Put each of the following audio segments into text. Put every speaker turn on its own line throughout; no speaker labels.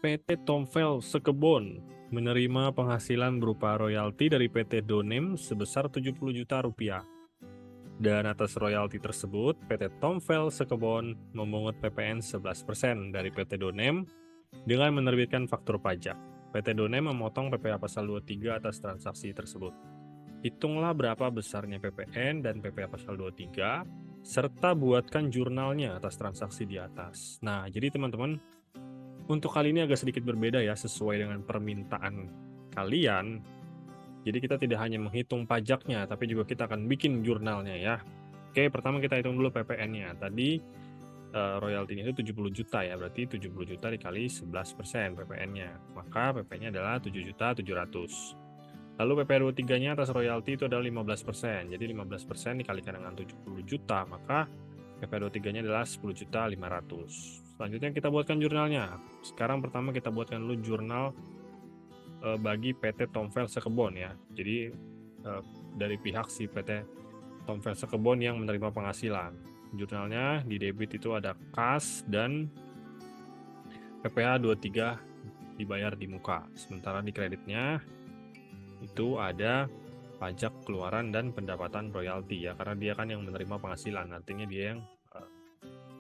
PT Tomvel Sekebon menerima penghasilan berupa royalti dari PT Donem sebesar 70 juta rupiah. Dan atas royalti tersebut, PT Tomvel Sekebon memungut PPN 11% dari PT Donem dengan menerbitkan faktur pajak. PT Donem memotong PPh Pasal 23 atas transaksi tersebut. Hitunglah berapa besarnya PPN dan PPh Pasal 23, serta buatkan jurnalnya atas transaksi di atas. Nah, jadi teman-teman, untuk kali ini agak sedikit berbeda ya, sesuai dengan permintaan kalian. Jadi kita tidak hanya menghitung pajaknya, tapi juga kita akan bikin jurnalnya ya. Oke, pertama kita hitung dulu PPN-nya. Tadi royaltinya itu 70 juta ya, berarti 70 juta dikali 11% PPN-nya. Maka PPN-nya adalah 7.700.000. Lalu PPh 23-nya atas royalti itu adalah 15%. Jadi 15% dikalikan dengan 70 juta, maka PPh 23-nya adalah 10.500.000. Selanjutnya kita buatkan jurnalnya. Sekarang pertama kita buatkan dulu jurnal bagi PT Tomvel Sekebon ya. Jadi dari pihak si PT Tomvel Sekebon yang menerima penghasilan. Jurnalnya di debit itu ada kas dan PPh 23 dibayar di muka. Sementara di kreditnya itu ada pajak keluaran dan pendapatan royalti ya, karena dia kan yang menerima penghasilan, artinya dia yang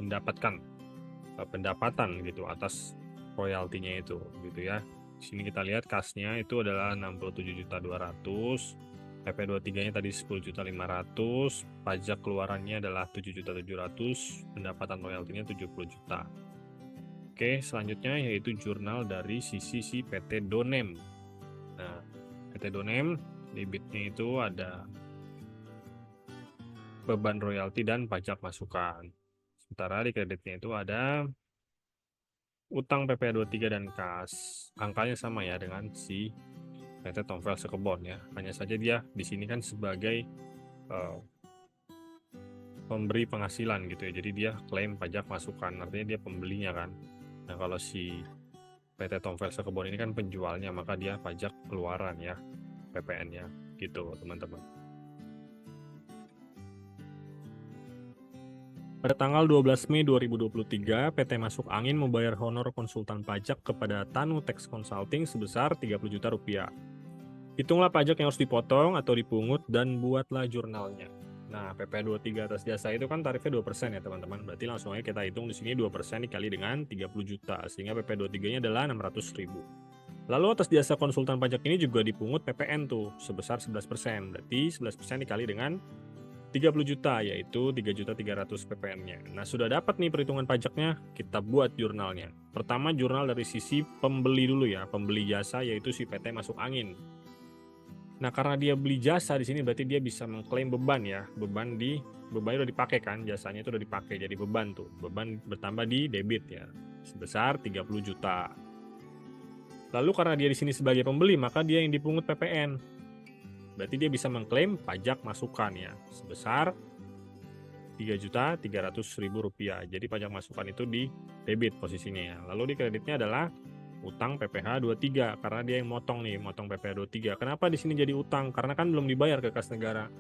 mendapatkan pendapatan gitu atas royaltinya itu gitu ya. Di sini kita lihat kasnya itu adalah 67.200.000, PPh 23-nya tadi 10.500.000, pajak keluarannya adalah 7.700.000, pendapatan royaltinya 70 juta. Oke, selanjutnya yaitu jurnal dari sisi si PT Donem. Nah, PT Donem debitnya itu ada beban royalti dan pajak masukan. Sementara di kreditnya itu ada utang PPh 23 dan kas. Angkanya sama ya dengan si PT Tomvel Sekebon ya. Hanya saja dia di sini kan sebagai pemberi penghasilan gitu ya. Jadi dia klaim pajak masukan, artinya dia pembelinya kan. Nah, kalau si PT Tomvel Sekebon ini kan penjualnya, maka dia pajak keluaran ya, PPN-nya gitu teman-teman. Pada tanggal 12 Mei 2023, PT Masuk Angin membayar honor konsultan pajak kepada Tanu Tax Consulting sebesar 30 juta rupiah. Hitunglah pajak yang harus dipotong atau dipungut dan buatlah jurnalnya. Nah, PPh 23 atas jasa itu kan tarifnya 2% ya teman-teman. Berarti langsung aja kita hitung di sini 2% dikali dengan 30 juta, sehingga PPh 23-nya adalah 600.000. Lalu atas jasa konsultan pajak ini juga dipungut PPN tuh sebesar 11%. Berarti 11% dikali dengan 30 juta, yaitu 3.300.000 PPN-nya. Nah, sudah dapat nih perhitungan pajaknya, kita buat jurnalnya. Pertama, jurnal dari sisi pembeli dulu ya, pembeli jasa yaitu si PT Masuk Angin. Nah, karena dia beli jasa di sini berarti dia bisa mengklaim beban ya. Bebannya udah dipakai kan, jasanya itu udah dipakai jadi beban tuh. Beban bertambah di debit ya, sebesar 30 juta. Lalu karena dia di sini sebagai pembeli, maka dia yang dipungut PPN. Berarti dia bisa mengklaim pajak masukan ya, sebesar 3.300.000 rupiah. Jadi pajak masukan itu di debit posisinya ya. Lalu di kreditnya adalah utang PPh 23 karena dia yang motong nih, motong PPh 23. Kenapa di sini jadi utang? Karena kan belum dibayar ke kas negara.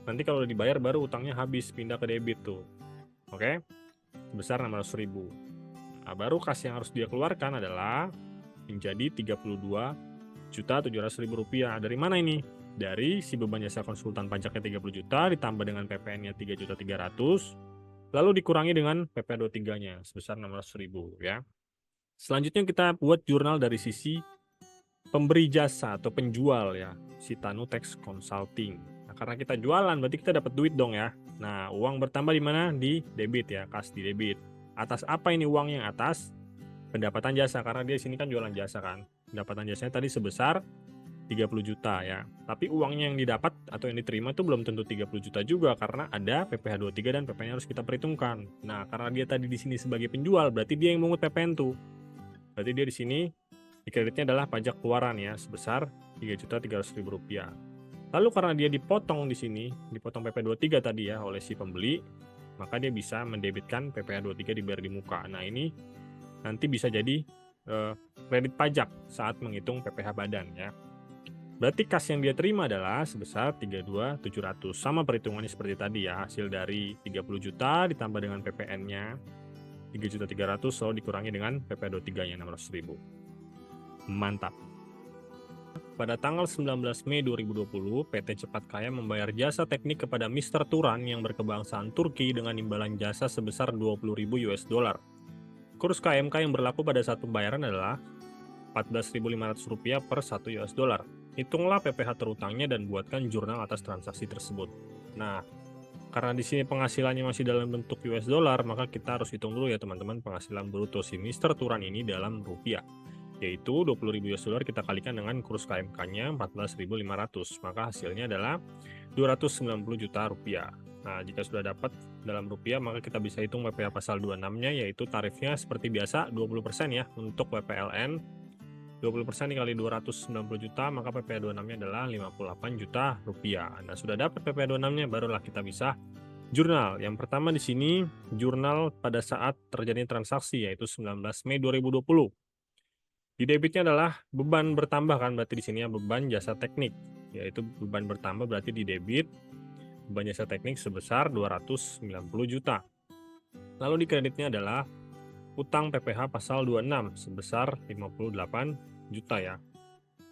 Nanti kalau udah dibayar baru utangnya habis, pindah ke debit tuh. Oke? Sebesar 600.000. Nah, baru kas yang harus dia keluarkan adalah menjadi 32.700.000 rupiah. Dari mana ini? Dari si beban jasa konsultan pajaknya 30 juta ditambah dengan PPN-nya 3.300.000, lalu dikurangi dengan PPh 23-nya sebesar 600.000 ya. Selanjutnya kita buat jurnal dari sisi pemberi jasa atau penjual ya, si Tanu Tax Consulting. Nah, karena kita jualan berarti kita dapat duit dong ya. Nah, uang bertambah di mana? Di debit ya, kas di debit. Atas apa ini uangnya? Atas pendapatan jasa, karena dia sini kan jualan jasa kan. Pendapatan jasanya tadi sebesar 30 juta ya. Tapi uangnya yang didapat atau yang diterima itu belum tentu 30 juta juga, karena ada PPh 23 dan PPN harus kita perhitungkan. Nah, karena dia tadi di sini sebagai penjual, berarti dia yang mengut PPN tuh. Berarti dia di sini di kreditnya adalah pajak keluaran ya, sebesar 3.300.000 rupiah. Lalu karena dia dipotong di sini, dipotong PPh 23 tadi ya oleh si pembeli, maka dia bisa mendebitkan PPh 23 dibayar di muka. Nah, ini nanti bisa jadi kredit pajak saat menghitung PPh badan ya. Berarti kas yang dia terima adalah sebesar 32.700. Sama perhitungannya seperti tadi ya, hasil dari 30 juta ditambah dengan PPN-nya 3.300.000 selalu dikurangi dengan PPh 23-nya 600.000. Mantap. Pada tanggal 19 Mei 2020, PT Cepat Kaya membayar jasa teknik kepada Mr. Turan yang berkebangsaan Turki dengan imbalan jasa sebesar 20.000 US dollar. Kurs KMK yang berlaku pada saat pembayaran adalah Rp14.500 per 1 US dollar. Hitunglah PPh terutangnya dan buatkan jurnal atas transaksi tersebut. Nah, karena di sini penghasilannya masih dalam bentuk US dollar, maka kita harus hitung dulu ya teman-teman penghasilan bruto si Mr. Turan ini dalam rupiah. Yaitu 20.000 US dollar kita kalikan dengan kurs KMK-nya 14.500, maka hasilnya adalah 290 juta rupiah. Nah, jika sudah dapat dalam rupiah, maka kita bisa hitung PPh pasal 26-nya, yaitu tarifnya seperti biasa 20% ya untuk PPLN. 20% dikali 290 juta, maka PPh 26-nya adalah 58 juta rupiah. Nah, sudah dapat PPh 26-nya, barulah kita bisa jurnal. Yang pertama di sini, jurnal pada saat terjadi transaksi, yaitu 19 Mei 2020. Di debitnya adalah beban bertambah kan, berarti di sini ya beban jasa teknik, yaitu beban bertambah berarti di debit beban jasa teknik sebesar 290 juta. Lalu di kreditnya adalah utang PPh pasal 26 sebesar 58 juta ya.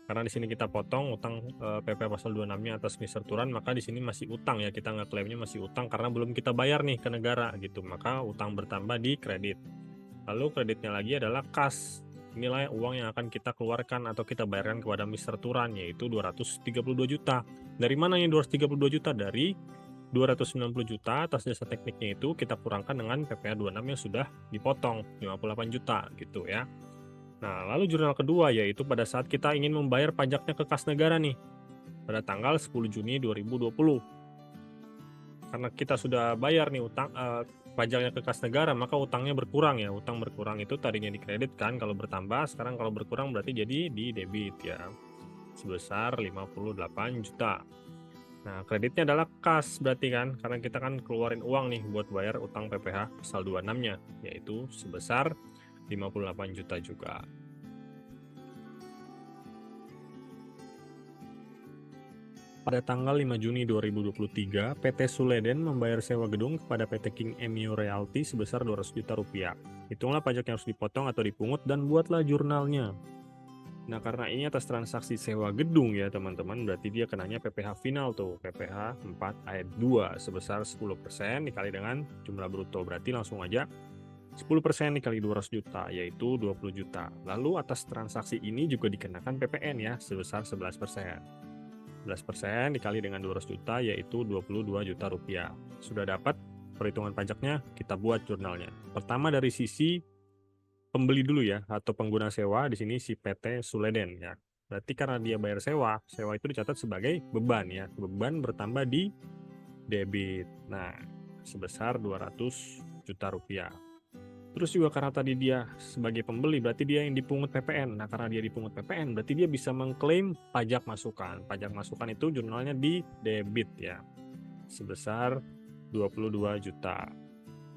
Karena di sini kita potong utang PPh pasal 26-nya atas Mr. Turan, maka di sini masih utang ya, kita ngeklaimnya masih utang karena belum kita bayar nih ke negara gitu, maka utang bertambah di kredit. Lalu kreditnya lagi adalah kas. Nilai uang yang akan kita keluarkan atau kita bayarkan kepada Mr. Turan, yaitu 232 juta. Dari mana yang 232 juta? Dari 290 juta atas jasa tekniknya itu kita kurangkan dengan PPh 26 yang sudah dipotong 58 juta gitu ya. Nah, lalu jurnal kedua yaitu pada saat kita ingin membayar pajaknya ke kas negara nih pada tanggal 10 Juni 2020. Karena kita sudah bayar nih utang pajaknya ke kas negara, maka utangnya berkurang ya. Utang berkurang itu tadinya dikredit kan, kalau bertambah, sekarang kalau berkurang berarti jadi di debit ya. Sebesar 58 juta. Nah, kreditnya adalah kas berarti kan, karena kita kan keluarin uang nih buat bayar utang PPh pasal 26-nya, yaitu sebesar 58 juta juga. Pada tanggal 5 Juni 2023, PT Suleden membayar sewa gedung kepada PT King Emio Realty sebesar 200 juta rupiah. Hitunglah pajak yang harus dipotong atau dipungut dan buatlah jurnalnya. Nah, karena ini atas transaksi sewa gedung ya teman-teman, berarti dia kenanya PPh final tuh, PPh 4 ayat 2 sebesar 10% dikali dengan jumlah bruto. Berarti langsung aja 10% dikali 200 juta, yaitu 20 juta. Lalu atas transaksi ini juga dikenakan PPN ya, sebesar 11%. 11% dikali dengan 200 juta yaitu 22 juta rupiah. Sudah dapat perhitungan pajaknya, kita buat jurnalnya. Pertama dari sisi pembeli dulu ya, atau pengguna sewa, di sini si PT Suleden ya. Berarti karena dia bayar sewa, sewa itu dicatat sebagai beban ya. Beban bertambah di debit. Nah, sebesar 200 juta rupiah. Terus juga karena tadi dia sebagai pembeli, berarti dia yang dipungut PPN. Nah, karena dia dipungut PPN, berarti dia bisa mengklaim pajak masukan. Pajak masukan itu jurnalnya di debit ya, sebesar 22 juta.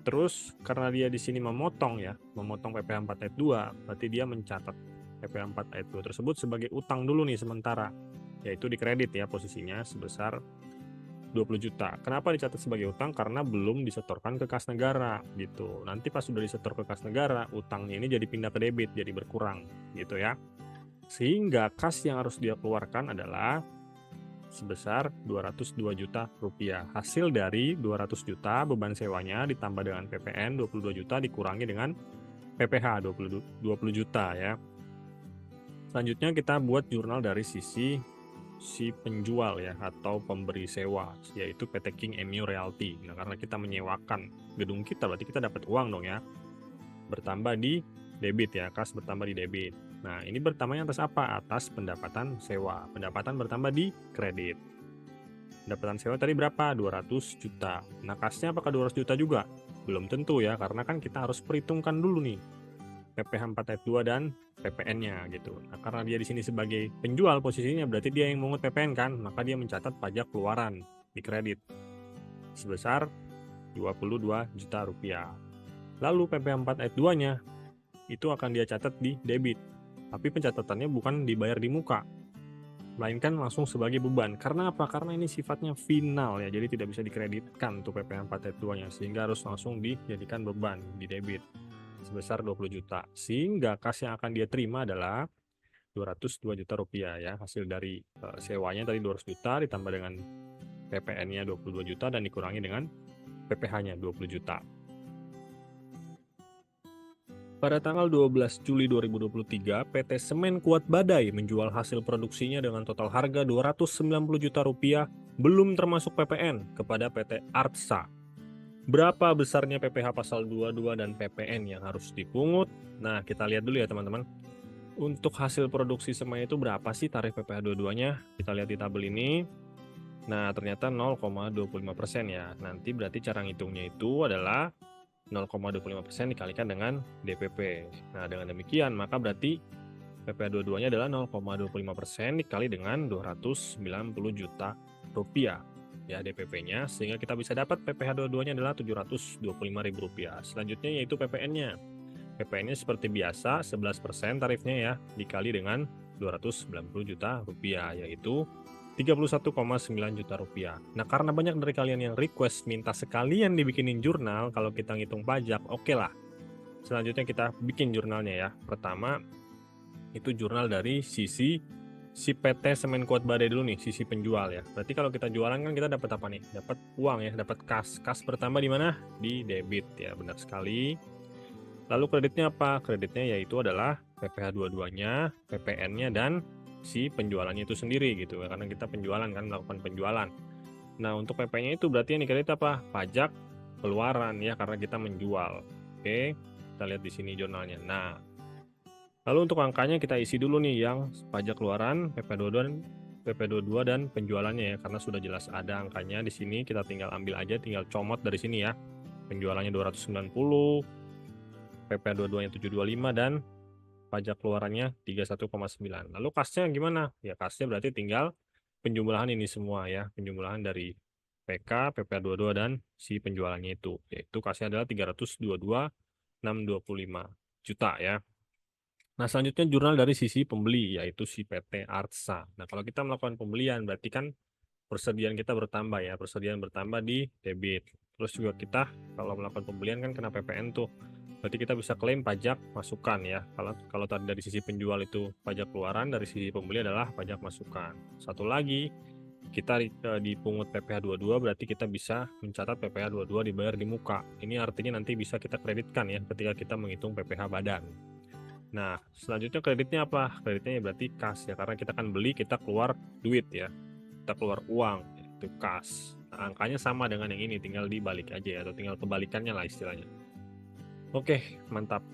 Terus karena dia di sini memotong ya, memotong PPh 4 ayat 2, berarti dia mencatat PPh 4 ayat 2 tersebut sebagai utang dulu nih sementara, yaitu di kredit ya posisinya sebesar 20 juta. Kenapa dicatat sebagai utang? Karena belum disetorkan ke kas negara gitu. Nanti pas sudah disetor ke kas negara, utangnya ini jadi pindah ke debit, jadi berkurang gitu ya. Sehingga kas yang harus dia keluarkan adalah sebesar 202 juta rupiah. Hasil dari 200 juta beban sewanya ditambah dengan PPN 22 juta dikurangi dengan PPh 20 juta ya. Selanjutnya kita buat jurnal dari sisi si penjual ya atau pemberi sewa, yaitu PT King Emio Realty. Nah, karena kita menyewakan gedung kita, berarti kita dapat uang dong ya. Bertambah di debit ya, kas bertambah di debit. Nah, ini bertambahnya atas apa? Atas pendapatan sewa. Pendapatan bertambah di kredit. Pendapatan sewa tadi berapa? 200 juta. Nah, kasnya apakah 200 juta juga? Belum tentu ya, karena kan kita harus perhitungkan dulu nih PPh 4 ayat 2 dan PPN-nya gitu. Nah, karena dia di sini sebagai penjual posisinya, berarti dia yang mengut PPN kan, maka dia mencatat pajak keluaran di kredit sebesar 22 juta rupiah. Lalu PPh 4 ayat 2-nya itu akan dia catat di debit. Tapi pencatatannya bukan dibayar di muka, melainkan langsung sebagai beban. Karena apa? Karena ini sifatnya final ya, jadi tidak bisa dikreditkan untuk PPh 4 ayat 2-nya, sehingga harus langsung dijadikan beban di debit. sebesar 20 juta. Sehingga kas yang akan dia terima adalah 202 juta rupiah ya. Hasil dari sewanya tadi 200 juta ditambah dengan PPN-nya 22 juta dan dikurangi dengan PPh-nya 20 juta. Pada tanggal 12 Juli 2023, PT Semen Kuat Badai menjual hasil produksinya dengan total harga 290 juta rupiah belum termasuk PPN kepada PT Artsa. Berapa besarnya PPh pasal 22 dan PPN yang harus dipungut? Nah, kita lihat dulu ya teman-teman. Untuk hasil produksi semen itu berapa sih tarif PPh 22-nya? Kita lihat di tabel ini. Nah, ternyata 0,25% ya. Nanti berarti cara ngitungnya itu adalah 0,25% dikalikan dengan DPP. Nah, dengan demikian maka berarti PPh 22-nya adalah 0,25% dikali dengan 290 juta rupiah ya DPP-nya, sehingga kita bisa dapat PPh 22-nya adalah Rp725.000. Selanjutnya yaitu PPN-nya. PPN-nya seperti biasa 11% tarifnya ya, dikali dengan 290 juta rupiah, yaitu 31,9 juta rupiah. Nah, karena banyak dari kalian yang request minta sekalian dibikinin jurnal kalau kita ngitung pajak, oke lah. Selanjutnya kita bikin jurnalnya ya. Pertama, itu jurnal dari sisi si PT Semen Kuat Badai dulu nih, sisi penjual ya. Berarti kalau kita jualan kan kita dapat apa nih? Dapat uang ya, dapat kas. Kas pertama di mana? Di debit ya, benar sekali. Lalu kreditnya apa? Kreditnya yaitu adalah PPh 22-nya, PPN-nya, dan si penjualannya itu sendiri gitu ya, karena kita penjualan kan, melakukan penjualan. Nah, untuk PP-nya itu berarti yang dikredit apa? Pajak keluaran ya, karena kita menjual. Oke, kita lihat di sini jurnalnya. Nah, lalu untuk angkanya kita isi dulu nih yang pajak keluaran, PP22 dan penjualannya ya, karena sudah jelas ada angkanya di sini, kita tinggal ambil aja, tinggal comot dari sini ya. Penjualannya 290, PP22-nya 725 dan pajak keluarannya 31,9. Lalu kasnya gimana? Ya kasnya berarti tinggal penjumlahan ini semua ya, penjumlahan dari PK, PP22 dan si penjualannya itu. Yaitu kasnya adalah 322.625 juta ya. Nah, selanjutnya jurnal dari sisi pembeli, yaitu si PT Artsa. Nah, kalau kita melakukan pembelian, berarti kan persediaan kita bertambah ya, persediaan bertambah di debit. Terus juga kita kalau melakukan pembelian kan kena PPN tuh. Berarti kita bisa klaim pajak masukan ya. Kalau tadi dari sisi penjual itu pajak keluaran, dari sisi pembeli adalah pajak masukan. Satu lagi, kita dipungut PPh 22 berarti kita bisa mencatat PPh 22 dibayar di muka. Ini artinya nanti bisa kita kreditkan ya ketika kita menghitung PPh badan. Nah, selanjutnya kreditnya apa? Kreditnya ya berarti kas ya, karena kita kan beli, kita keluar duit ya. Kita keluar uang, itu kas. Nah, angkanya sama dengan yang ini, tinggal dibalik aja ya, atau tinggal kebalikannya lah istilahnya. Oke, mantap.